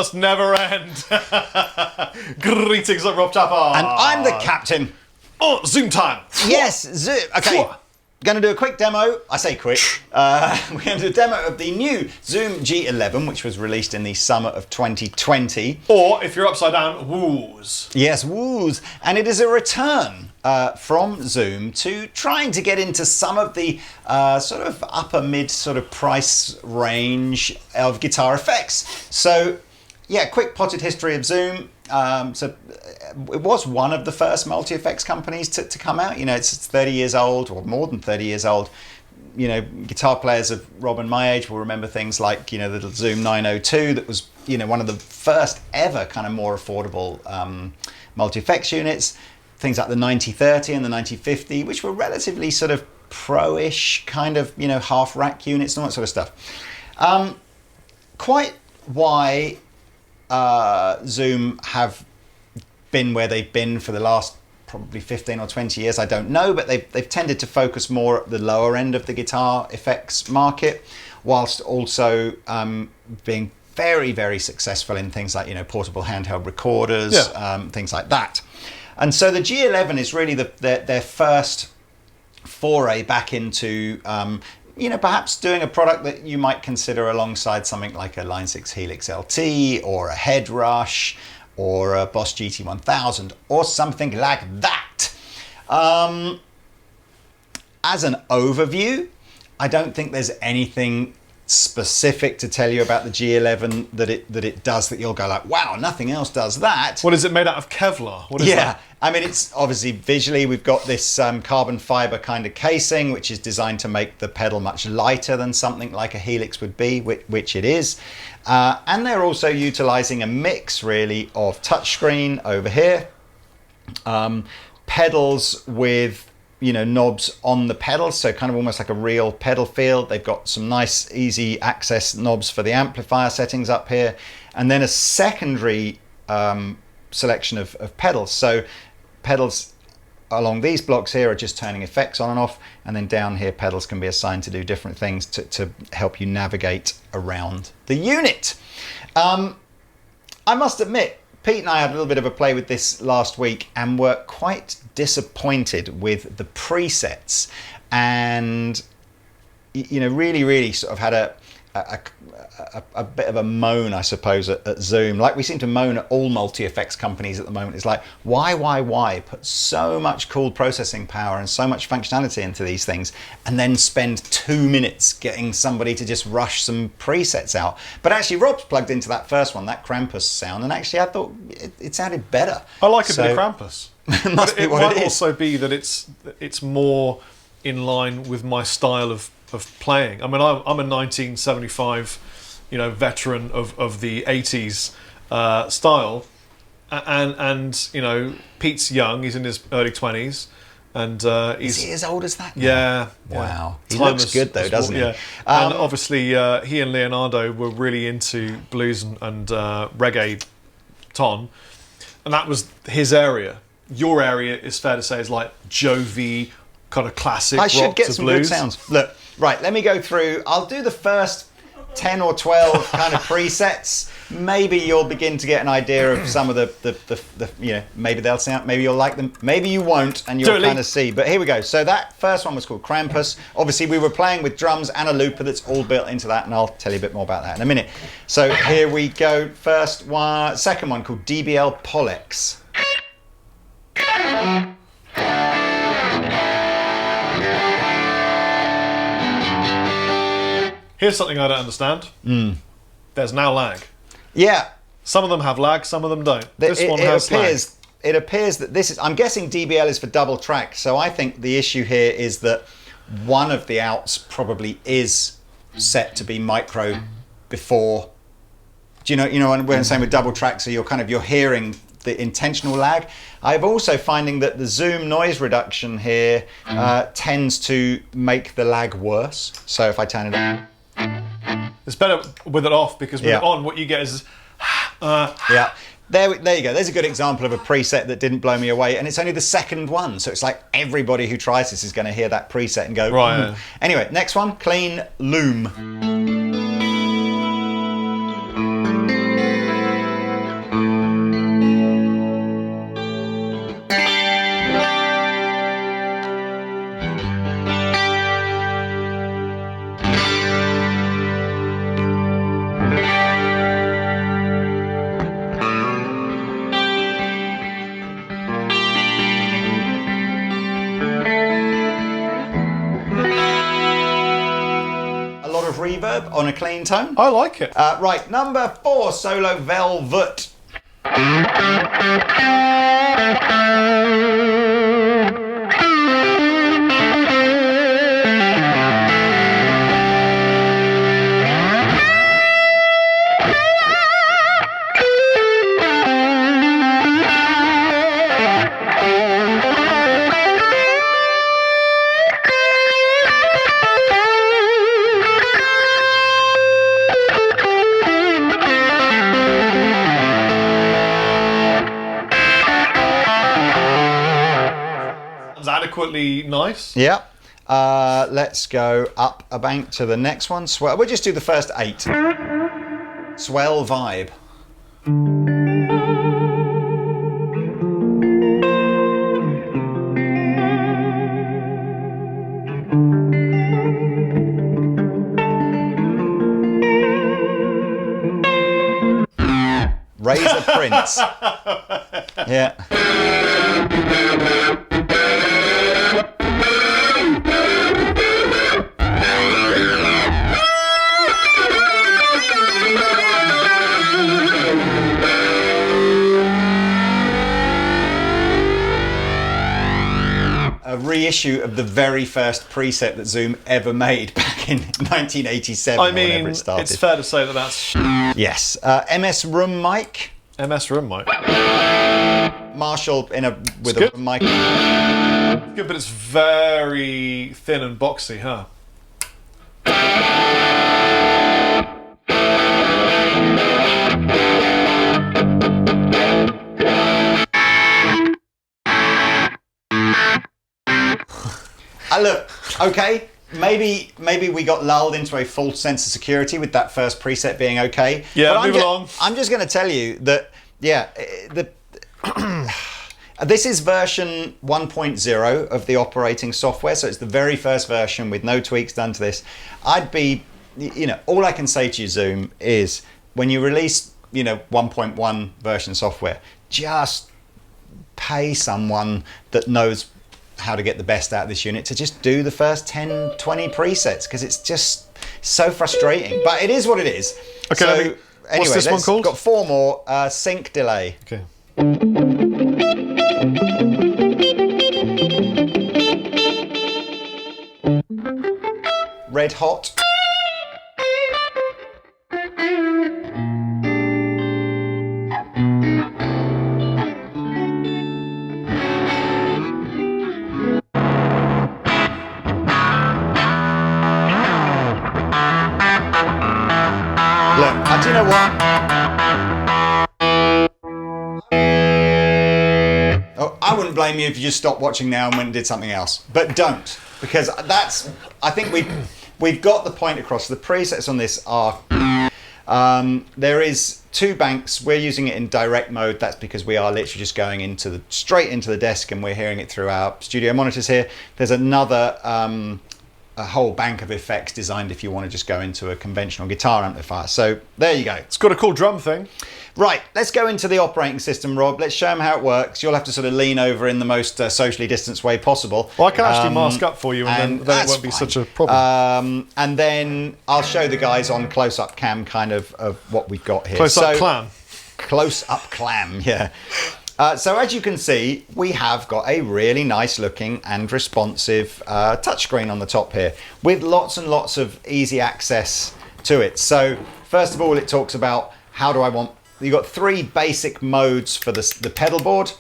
must never end. Greetings, I'm Rob Tapper. And I'm the captain. Oh, Zoom time. Yes, Zoom. Okay. Going to do a quick demo. I say quick. We're going to do a demo of the new Zoom G11, which was released in the summer of 2020. Or, if you're upside down, woos. Yes, woos. And it is a return from Zoom to trying to get into some of the sort of upper mid sort of price range of guitar effects. So, yeah, quick potted history of Zoom. So it was one of the first MultiFX companies to come out. You know, it's 30 years old, or more than 30 years old. You know, guitar players of Rob and my age will remember things like, you know, the Zoom 902 that was, you know, one of the first ever kind of more affordable MultiFX units. Things like the 9030 and the 9050, which were relatively sort of pro-ish kind of, you know, half rack units and all that sort of stuff. Quite why Zoom have been where they've been for the last probably 15 or 20 years, I don't know, but they've tended to focus more at the lower end of the guitar effects market, whilst also being very, very successful in things like, you know, portable handheld recorders, things like that. And so the G11 is really their first foray back into you know, perhaps doing a product that you might consider alongside something like a Line 6 Helix LT or a Head Rush or a Boss GT1000 or something like that. As an overview, I don't think there's anything specific to tell you about the G11 that it does that you'll go like, wow, nothing else does that. What is it made out of? Kevlar? What is that? I mean, it's obviously visually we've got this carbon fiber kind of casing, which is designed to make the pedal much lighter than something like a Helix would be, which it is. And they're also utilizing a mix really of touchscreen over here, pedals with, you know, knobs on the pedals, so kind of almost like a real pedal feel. They've got some nice easy access knobs for the amplifier settings up here, and then a secondary selection of pedals. So pedals along these blocks here are just turning effects on and off, and then down here pedals can be assigned to do different things to help you navigate around the unit. I must admit, Pete and I had a little bit of a play with this last week and were quite disappointed with the presets, and you know, really sort of had a bit of a moan, I suppose, at Zoom. Like we seem to moan at all multi-effects companies at the moment. It's like, why put so much cool processing power and so much functionality into these things and then spend 2 minutes getting somebody to just rush some presets out? But actually Rob's plugged into that first one, that Krampus sound, and actually I thought it sounded better. I like a bit of Krampus. It might also be that it's more in line with my style of playing. I mean, I'm a 1975, you know, veteran of the 80s style, and you know, Pete's young. He's in his early 20s, and is he as old as that now? Yeah. Wow. He looks good though, doesn't he? Yeah. And obviously, he and Leonardo were really into blues and reggae ton, and that was his area. Your area, is fair to say, is like Jovi, kind of classic rock to blues. I should get some good sounds. Look, right, let me go through. I'll do the first 10 or 12 kind of presets. Maybe you'll begin to get an idea of some of the you know, maybe they'll sound, maybe you'll like them, maybe you won't, and you'll kind of see. But here we go. So that first one was called Krampus. Obviously, we were playing with drums and a looper that's all built into that, and I'll tell you a bit more about that in a minute. So here we go. First one, second one called DBL Polex. Here's something I don't understand. There's now lag. Yeah. Some of them have lag, some of them don't. This one has lag. It appears that this is, I'm guessing DBL is for double track, so I think the issue here is that one of the outs probably is set to be micro before. Do you know what I'm saying with double track? So you're hearing the intentional lag. I'm also finding that the Zoom noise reduction here tends to make the lag worse. So if I turn it on, it's better with it off, because with it on, what you get is yeah. There you go. There's a good example of a preset that didn't blow me away, and it's only the second one, so it's like everybody who tries this is going to hear that preset and go, right. Yeah. Anyway, next one, Clean Loom. reverb on a clean tone. I like it. Right, number 4, solo velvet. Adequately nice. Yep. Let's go up a bank to the next one. Swell. We'll just do the first 8. Swell vibe. Razor Prince. Yeah. A reissue of the very first preset that Zoom ever made back in 1987. I or whenever mean, it started. it's fair to say that that's Yes. MS Room mic. MS Room mic. Marshall with good. a mic. Good, but it's very thin and boxy, huh? Look, okay, maybe we got lulled into a false sense of security with that first preset being okay. Yeah, but move along. I'm just going to tell you that, yeah, this is version 1.0 of the operating software, so it's the very first version with no tweaks done to this. I'd be, all I can say to you, Zoom, is when you release, 1.1 version software, just pay someone that knows how to get the best out of this unit to just do the first 10, 20 presets, because it's just so frustrating. But it is what it is. Okay, so, anyway, what's this one called? Got 4 more. Sync delay. Okay. Red hot. Look, do you know what? Oh, I wouldn't blame you if you just stopped watching now and went and did something else. But don't, because I think we've got the point across. The presets on this are, there is 2 banks. We're using it in direct mode. That's because we are literally just going straight into the desk, and we're hearing it through our studio monitors here. There's another a whole bank of effects designed if you want to just go into a conventional guitar amplifier. So there you go. It's got a cool drum thing. Right, let's go into the operating system, Rob. Let's show them how it works. You'll have to sort of lean over in the most socially distanced way possible. Well, I can actually mask up for you, and then it won't be such a problem. And then I'll show the guys on close-up cam kind of what we've got here. Close-up clam. Close-up clam, yeah. So as you can see, we have got a really nice looking and responsive touchscreen on the top here with lots and lots of easy access to it. So first of all, it talks about you've got 3 basic modes for the pedal board.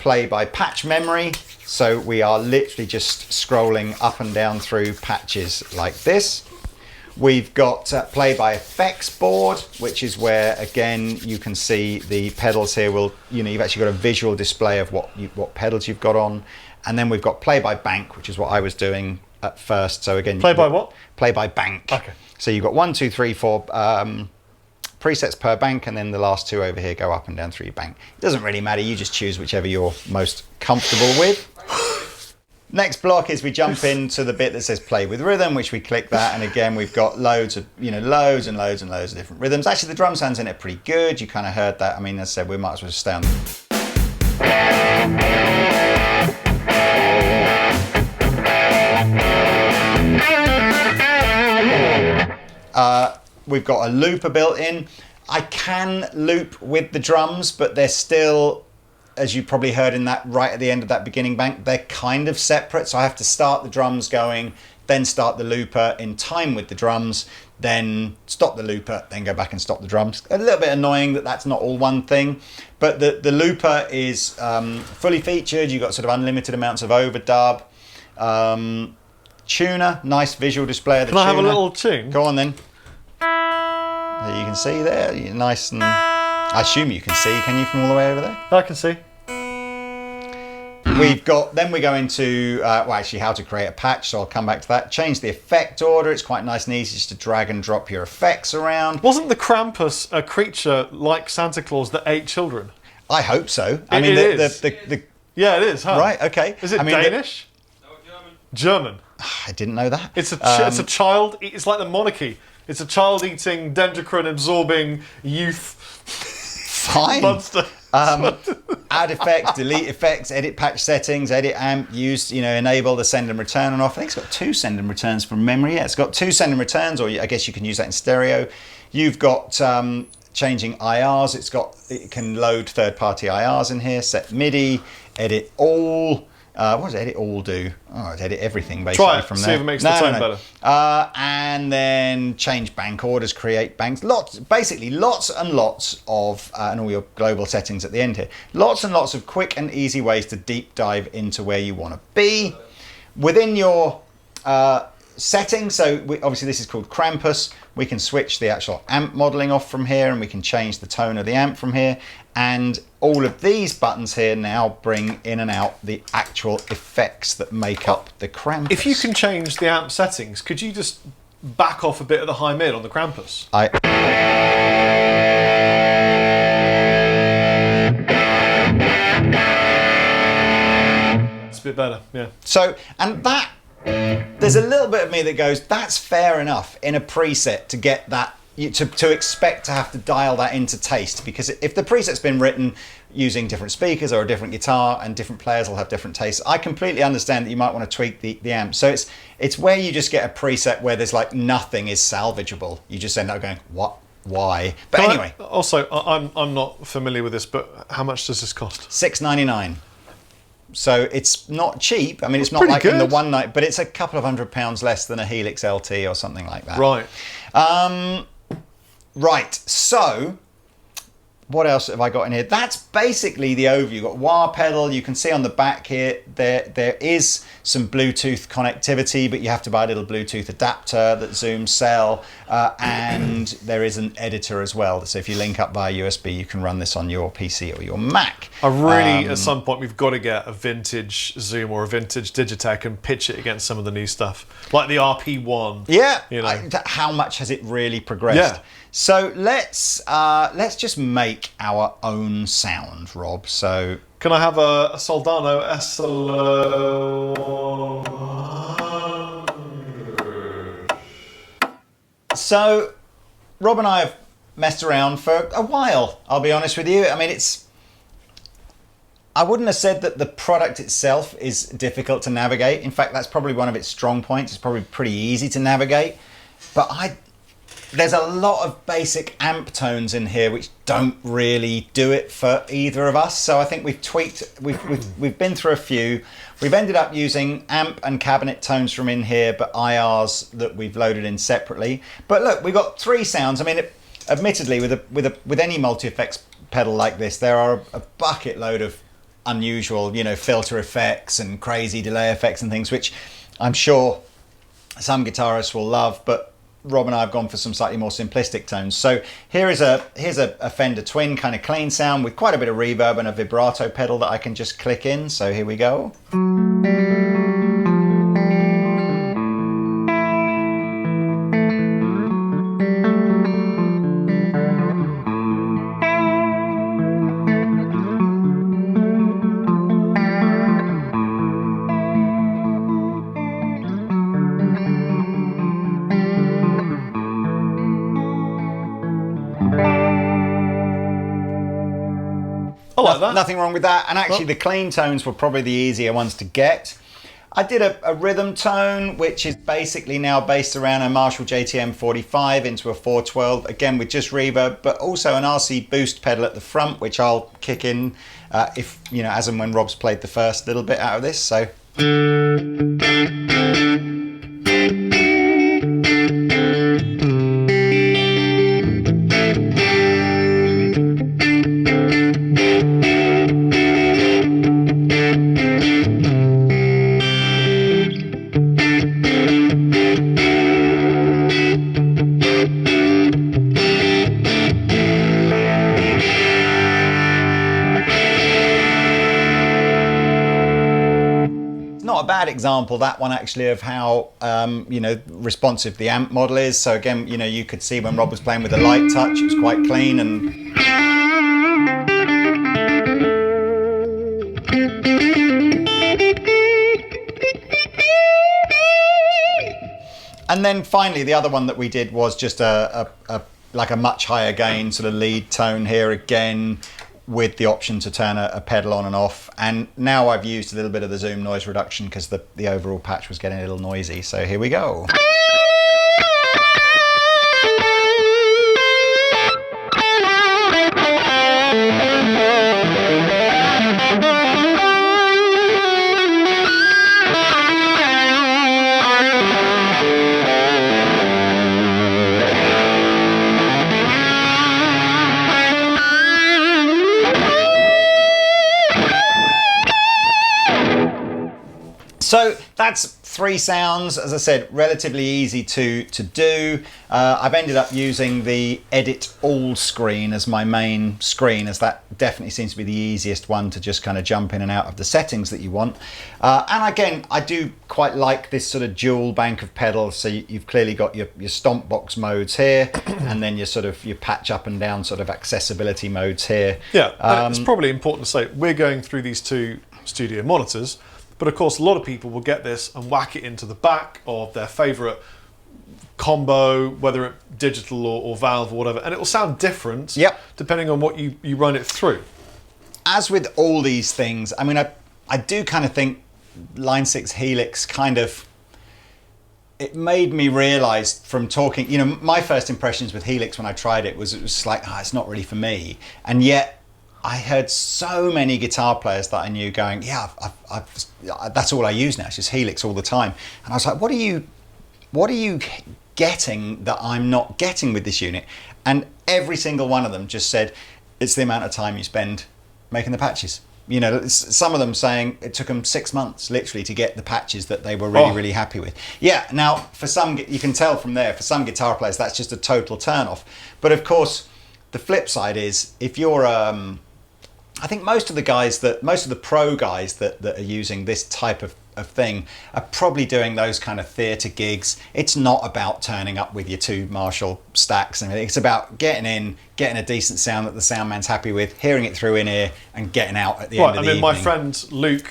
Play by patch memory. So we are literally just scrolling up and down through patches like this. We've got play by effects board, which is where again you can see the pedals here. You've actually got a visual display of what pedals you've got on, and then we've got play by bank, which is what I was doing at first. So again, Play by what? Play by bank. Okay. So you've got 1, 2, 3, 4 presets per bank, and then the last 2 over here go up and down through your bank. It doesn't really matter. You just choose whichever you're most comfortable with. Next block is we jump into the bit that says play with rhythm, which we click that, and again we've got loads and loads of different rhythms. Actually, the drum sounds in it pretty good. You kind of heard that. I mean, as I said, we might as well stay on. We've got a looper built in. I can loop with the drums, but they're still, as you probably heard in that right at the end of that beginning bank, they're kind of separate. So I have to start the drums going, then start the looper in time with the drums, then stop the looper, then go back and stop the drums. A little bit annoying that that's not all one thing, but the looper is fully featured. You've got sort of unlimited amounts of overdub. Tuner, nice visual display of the tuner. Can I have a little tune? Go on then. There you can see there, nice and... I assume you can see, can you, from all the way over there? I can see. We've got, then we go into, well, actually how to create a patch, so I'll come back to that. Change the effect order. It's quite nice and easy just to drag and drop your effects around. Wasn't the Krampus a creature like Santa Claus that ate children? I hope so. Yeah, it is, huh? Right, okay. Is it Danish? No, German. German. I didn't know that. It's a child, it's like the monarchy. It's a child-eating, dendrocrine-absorbing youth Fine. monster. Add effects, delete effects, edit patch settings, edit amp, use, enable the send and return and off. I think it's got 2 send and returns from memory. Yeah, it's got 2 send and returns, or I guess you can use that in stereo. You've got changing IRs. It can load third-party IRs in here, set MIDI, edit all. What does edit all do? Oh, it's edit everything basically. Try it, from see there. if it makes the tone better. And then change bank orders, create banks. Basically lots and lots of, and all your global settings at the end here. Lots and lots of quick and easy ways to deep dive into where you want to be. Within your settings, so obviously this is called Krampus. We can switch the actual amp modeling off from here, and we can change the tone of the amp from here. And all of these buttons here now bring in and out the actual effects that make up the Krampus. If you can change the amp settings, could you just back off a bit of the high mid on the Krampus? It's a bit better, yeah. So, and that, there's a little bit of me that goes, that's fair enough in a preset to get that, to expect to have to dial that into taste, because if the preset's been written using different speakers or a different guitar and different players will have different tastes, I completely understand that you might want to tweak the amp. So it's where you just get a preset where there's like nothing is salvageable. You just end up going, what? Why? But anyway. Also, I'm not familiar with this, but how much does this cost? $6.99. So it's not cheap. I mean, it's not Pretty like good. in the one night, but it's a couple of £100 less than a Helix LT or something like that. Right. Right, so what else have I got in here? That's basically the overview. You've got wah pedal. You can see on the back here, there is some Bluetooth connectivity, but you have to buy a little Bluetooth adapter that Zoom sell. And there is an editor as well. So if you link up via USB, you can run this on your PC or your Mac. I really, at some point, we've got to get a vintage Zoom or a vintage Digitech and pitch it against some of the new stuff, like the RP1. Yeah, how much has it really progressed? Yeah. So let's just make our own sound, Rob. So can I have a Soldano SLO? So Rob and I have messed around for a while, I'll be honest with you. I mean, I wouldn't have said that the product itself is difficult to navigate. In fact, that's probably one of its strong points. It's probably pretty easy to navigate. But there's a lot of basic amp tones in here which don't really do it for either of us. So I think we've tweaked, we've been through a few. We've ended up using amp and cabinet tones from in here, but IRs that we've loaded in separately. But look, we've got 3 sounds. I mean, admittedly, with any MultiFX pedal like this, there are a bucket load of unusual, filter effects and crazy delay effects and things, which I'm sure some guitarists will love, but Rob and I have gone for some slightly more simplistic tones. So here's a Fender Twin kind of clean sound with quite a bit of reverb and a vibrato pedal that I can just click in. So here we go. I like that. Nothing wrong with that. And actually, the clean tones were probably the easier ones to get. I did a rhythm tone, which is basically now based around a Marshall JTM 45 into a 412, again with just reverb, but also an RC boost pedal at the front, which I'll kick in if, you know, as and when Rob's played the first little bit out of this. So. Not a bad example, that one actually, of how you know, responsive the amp model is. So again, you know, you could see when Rob was playing with a light touch, it was quite clean. And then finally, the other one that we did was just like a much higher gain sort of lead tone here again, with the option to turn a pedal on and off. And now I've used a little bit of the Zoom noise reduction because the overall patch was getting a little noisy. So here we go. So that's 3 sounds, as I said, relatively easy to do. I've ended up using the edit all screen as my main screen, as that definitely seems to be the easiest one to just kind of jump in and out of the settings that you want. And again, I do quite like this sort of dual bank of pedals. So you've clearly got your stomp box modes here, and then your sort of your patch up and down sort of accessibility modes here. Yeah, it's probably important to say we're going through these 2 studio monitors. But of course, a lot of people will get this and whack it into the back of their favourite combo, whether it's digital or Valve or whatever, and it will sound different depending on what you run it through. As with all these things, I mean, I do kind of think Line 6 Helix kind of, it made me realise from talking, you know, my first impressions with Helix when I tried it was like, it's not really for me. And yet, I heard so many guitar players that I knew going, yeah, that's all I use now. It's just Helix all the time. And I was like, what are you getting that I'm not getting with this unit? And every single one of them just said, it's the amount of time you spend making the patches. You know, some of them saying it took them 6 months literally to get the patches that they were really happy with. Yeah, now for some, you can tell from there, for some guitar players, that's just a total turn off. But of course, the flip side is, if you're I think most of the pro guys that are using this type of thing are probably doing those kind of theatre gigs. It's not about turning up with your 2 Marshall stacks and everything. It's about getting in, getting a decent sound that the sound man's happy with, hearing it through in ear, and getting out at the end of the evening. My friend Luke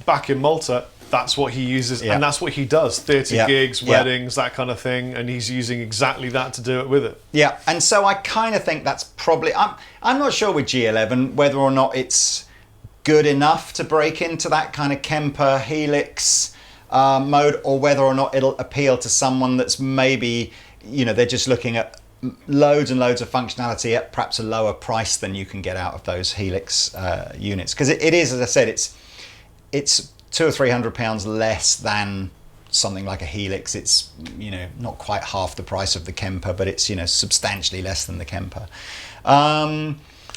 back in Malta, that's what he uses, and that's what he does. Theatre gigs, weddings, that kind of thing, and he's using exactly that to do it with it. Yeah, and so I kind of think that's probably, I'm not sure with G11 whether or not it's good enough to break into that kind of Kemper Helix mode, or whether or not it'll appeal to someone that's maybe, you know, they're just looking at loads and loads of functionality at perhaps a lower price than you can get out of those Helix units. Because it is, as I said, it's £200 or £300 less than something like a Helix. It's, you know, not quite half the price of the Kemper, but it's, you know, substantially less than the Kemper.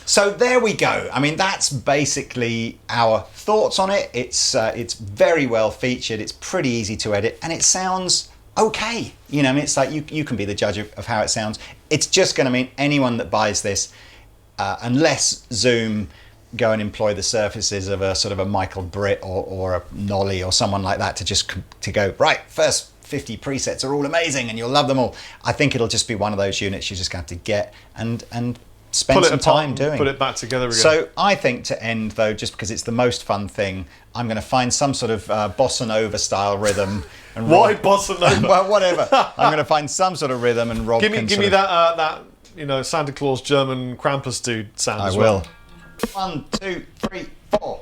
So there we go. I mean, that's basically our thoughts on it. It's very well featured. It's pretty easy to edit, and it sounds okay. You know, I mean, it's like you can be the judge of how it sounds. It's just going to mean anyone that buys this, unless Zoom go and employ the services of a sort of a Michael Britt or a Nolly or someone like that to go, right, first 50 presets are all amazing and you'll love them all. I think it'll just be one of those units you're just going to have to get and spend some time doing. Put it back together again. So I think, to end though, just because it's the most fun thing, I'm going to find some sort of bossa nova style rhythm. And Why bossa nova? Well, whatever. I'm going to find some sort of rhythm, and Rob give me that you know, Santa Claus German Krampus dude sound as well. I will. 1, 2, 3, 4.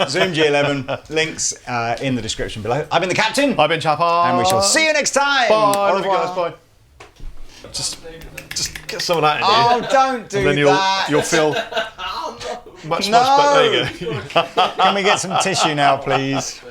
Zoom G11, links in the description below. I've been the Captain. I've been Chapar. And we shall see you next time. Bye. Au Love you guys. revoir. Bye. Just get some of that in Oh, here. don't do And then that. you'll feel much better. There you go. Can we get some tissue now, please?